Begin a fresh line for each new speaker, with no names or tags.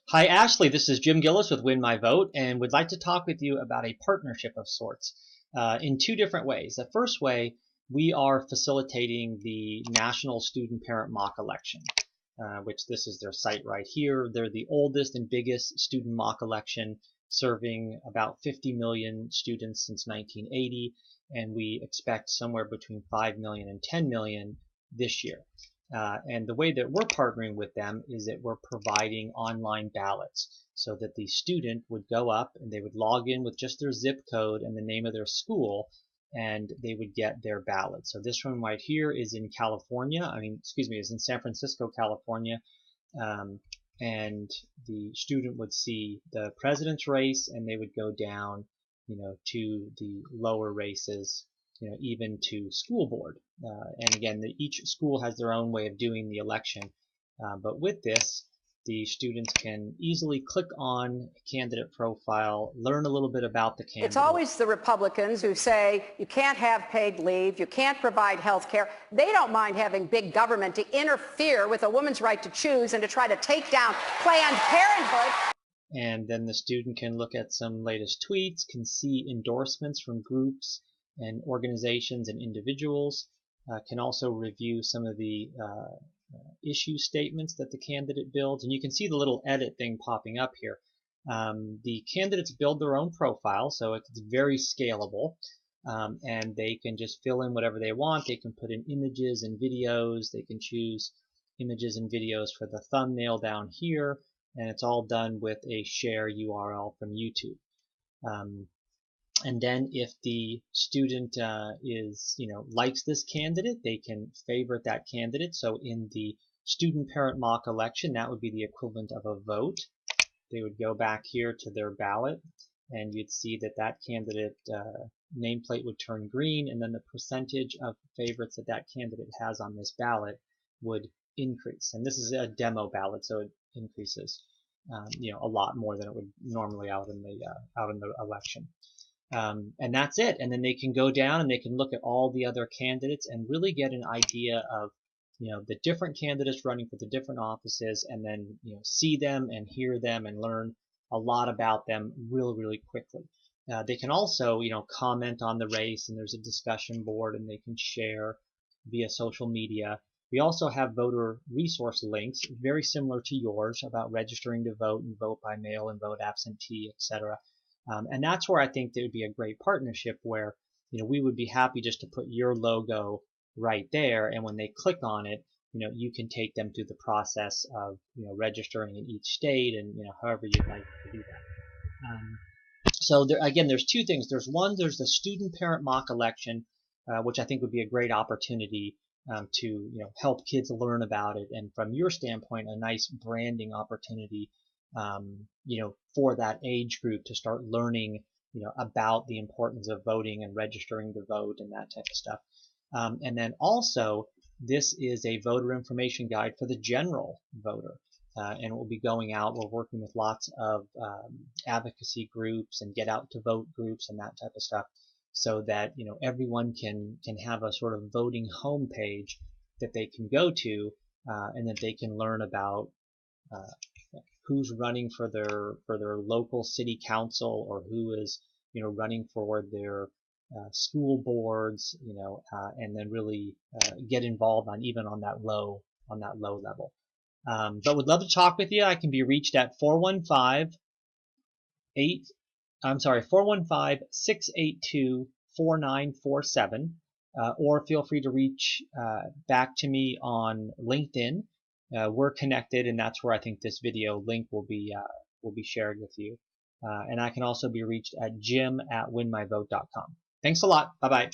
Hi, Ashley. This is Jim Gillis with Win My Vote, and would like to talk with you about a partnership of sorts in two different ways. The first way, we are facilitating the National Student Parent Mock Election, which this is their site right here. They're the oldest and biggest student mock election, serving about 50 million students since 1980, and we expect somewhere between 5 million and 10 million this year. And the way that we're partnering with them is that we're providing online ballots so that the student would go up and they would log in with just their zip code and the name of their school, and they would get their ballot. So this one right here is in California. Is in San Francisco, California. Um, and the student would see the president's race, and they would go down, to the lower races, even to school board. And again, each school has their own way of doing the election. But with this, the students can easily click on candidate profile, learn a little bit about the
It's
candidate.
always the Republicans who say you can't have paid leave, you can't provide health care. They don't mind having big government to interfere with a woman's right to choose and to try to take down Planned Parenthood.
And then the student can look at some latest tweets, can see endorsements from groups and organizations and individuals, can also review some of the issue statements that the candidate builds. And you can see the little edit thing popping up here. The candidates build their own profile, so it's very scalable. And they can just fill in whatever they want. They can put in images and videos. They can choose images and videos for the thumbnail down here, and it's all done with a share URL from YouTube. And then if the student likes this candidate, they can favorite that candidate. So in the student parent mock election, that would be the equivalent of a vote. They would go back here to their ballot, and you'd see that that candidate nameplate would turn green, and then the percentage of favorites that that candidate has on this ballot would increase. And this is a demo ballot, so it increases a lot more than it would normally out in the election. And that's it. And then they can go down and they can look at all the other candidates and really get an idea of the different candidates running for the different offices, and then see them and hear them and learn a lot about them really quickly. They can also comment on the race, and there's a discussion board, and they can share via social media. We also have voter resource links, very similar to yours, about registering to vote and vote by mail and vote absentee, etc. And that's where I think there would be a great partnership where we would be happy just to put your logo right there, and when they click on it, you can take them through the process of registering in each state, and however you'd like to do that. So there's two things. There's the student parent mock election, which I think would be a great opportunity to help kids learn about it, and from your standpoint, a nice branding opportunity for that age group to start learning about the importance of voting and registering to vote and that type of stuff. And then also, this is a voter information guide for the general voter. And we'll be going out. We're working with lots of advocacy groups and get out to vote groups and that type of stuff, so that everyone can have a sort of voting homepage that they can go to, and that they can learn about who's running for their local city council, or who is running for their school boards, and then really get involved on that low level. But would love to talk with you. I can be reached at 415-682-4947, or feel free to reach back to me on LinkedIn. We're connected, and that's where I think this video link will be shared with you. And I can also be reached at jim@winmyvote.com. Thanks a lot. Bye-bye.